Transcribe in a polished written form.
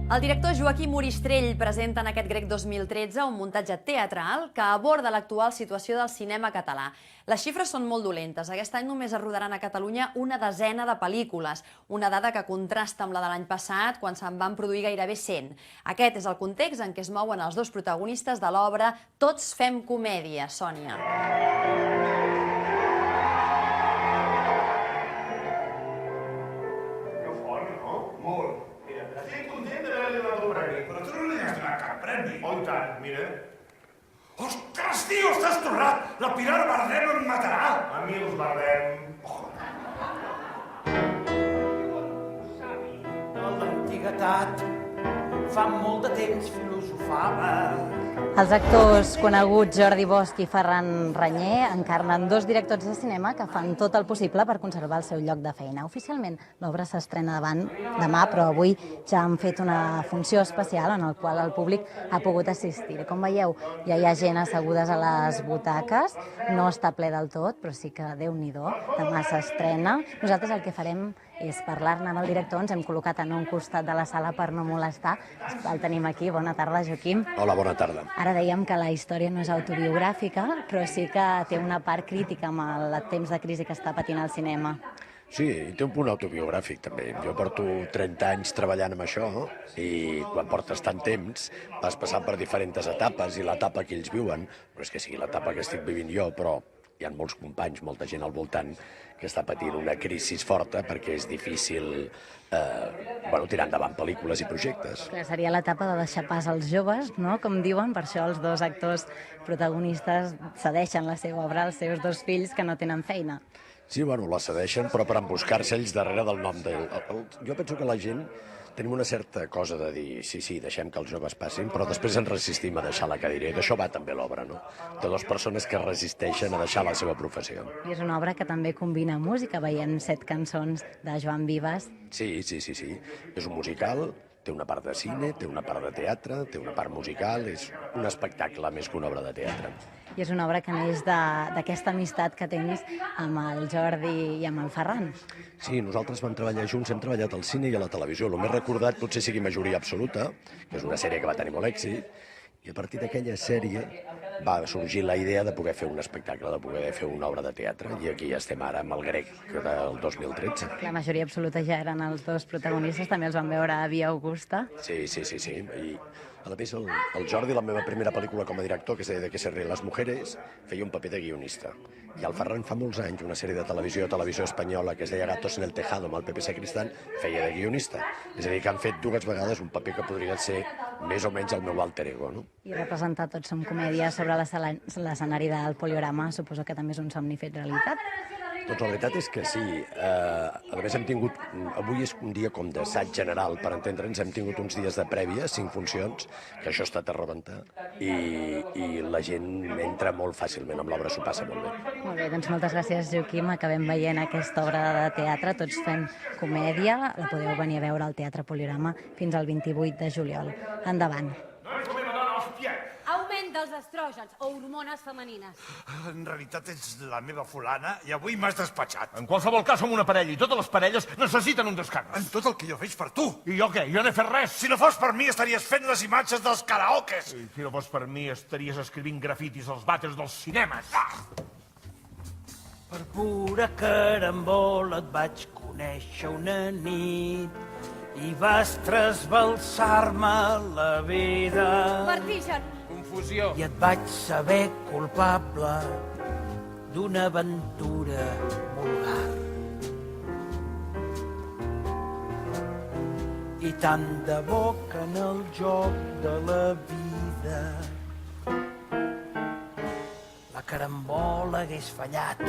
El director Joaquim Moristrell presenta en aquest Grec 2013 un muntatge teatral que aborda l'actual situació del cinema català. Les xifres són molt dolentes. Aquest any només es rodaran a Catalunya una desena de pel·lícules, una dada que contrasta amb la de l'any passat, quan se'n van produir gairebé 100. Aquest és el context en què es mouen els dos protagonistes de l'obra Tots fem comèdia, Sònia. Oh, i tant, mira. Ostres, tio, estàs torrat! La Pilar Bardem em matarà! A mi els Bardem... A l'antiguitat, fa molt de temps filosofava. Els actors coneguts Jordi Bosch i Ferran Ranyer encarnen dos directors de cinema que fan tot el possible per conservar el seu lloc de feina. Oficialment, l'obra s'estrena demà, però avui ja han fet una funció especial en la qual el públic ha pogut assistir. Com veieu, ja hi ha gent assegudes a les butaques, no està ple del tot, però sí que Déu-n'hi-do, demà s'estrena. Nosaltres el que farem és parlar-ne amb el director, ens hem col·locat en un costat de la sala per no molestar. El tenim aquí. Bona tarda, Joaquim. Hola, bona tarda. Ara dèiem que la història no és autobiogràfica, però sí que té una part crítica amb el temps de crisi que està patint el cinema. Sí, té un punt autobiogràfic, també. Jo porto 30 anys treballant amb això i quan portes tant temps vas passant per diferents etapes i l'etapa que ells viuen, no és que sigui l'etapa que estic vivint jo, però hi ha molts companys, molta gent al voltant que està patint una crisi forta perquè és difícil tirar endavant pel·lícules i projectes. Clar, seria l'etapa de deixar pas als joves, no? Com diuen, per això els dos actors protagonistes cedeixen la seva obra als seus dos fills que no tenen feina. Sí, la cedeixen, però per emboscar-se ells darrere del nom d'ell. Jo penso que la gent tenim una certa cosa de dir, sí, deixem que els joves passin, però després ens resistim a deixar la cadira, i d'això va també l'obra, no? De dues persones que resisteixen a deixar la seva professió. I és una obra que també combina música, veiem 7 cançons de Joan Vives. Sí. És un musical, té una part de cine, té una part de teatre, té una part musical, és un espectacle més que una obra de teatre. I és una obra que neix d'aquesta amistat que tens amb el Jordi i amb el Ferran. Sí, nosaltres vam treballar junts, hem treballat al cine i a la televisió. El més recordat potser sigui Majoria Absoluta, que és una sèrie que va tenir molt èxit, i a partir d'aquella sèrie va sorgir la idea de poder fer un espectacle, de poder fer una obra de teatre, i aquí estem ara amb el Grec del 2013. La Majoria Absoluta ja eren els dos protagonistes, també els vam veure a Via Augusta. Sí, i a més el Jordi, la meva primera pel·lícula com a director, que es deia De qué se ríen las mujeres, feia un paper de guionista. I el Ferran fa molts anys, una sèrie de televisió espanyola, que es deia Gatos en el Tejado, amb el Pepe Sacristán, feia de guionista. És a dir, que han fet dues vegades un paper que podria ser més o menys el meu alter ego, no? I representar Tots som comèdia sobre l'escenari del Poliorama, suposo que també és un somni fet realitat. Doncs la veritat és que sí. A més, avui és un dia com d'assaig general, per entendre'ns, hem tingut uns dies de prèvia, 5 funcions, que això ha estat a rebentar, i la gent entra molt fàcilment amb l'obra, s'ho passa molt bé. Molt bé, doncs moltes gràcies, Joaquim. Acabem veient aquesta obra de teatre, Tots fem comèdia. La podeu venir a veure al Teatre Poliorama fins al 28 de juliol. Endavant. No és la meva dona, hòstia! Augment dels estrògens o hormones femenines. En realitat ets la meva fulana i avui m'has despatxat. En qualsevol cas, som una parella i totes les parelles necessiten un descans. En tot el que jo faig per tu. I jo què? Jo no he fet res. Si no fos per mi, estaries fent les imatges dels karaokes. I si no fos per mi, estaries escrivint grafitis als vàters dels cinemes. Per pura carambola et vaig conèixer una nit i vas trasbalsar-me la vida. Vertigen. Confusió. I et vaig saber culpable d'una aventura vulgar. I tant de bo que en el joc de la vida la carambola hagués fallat.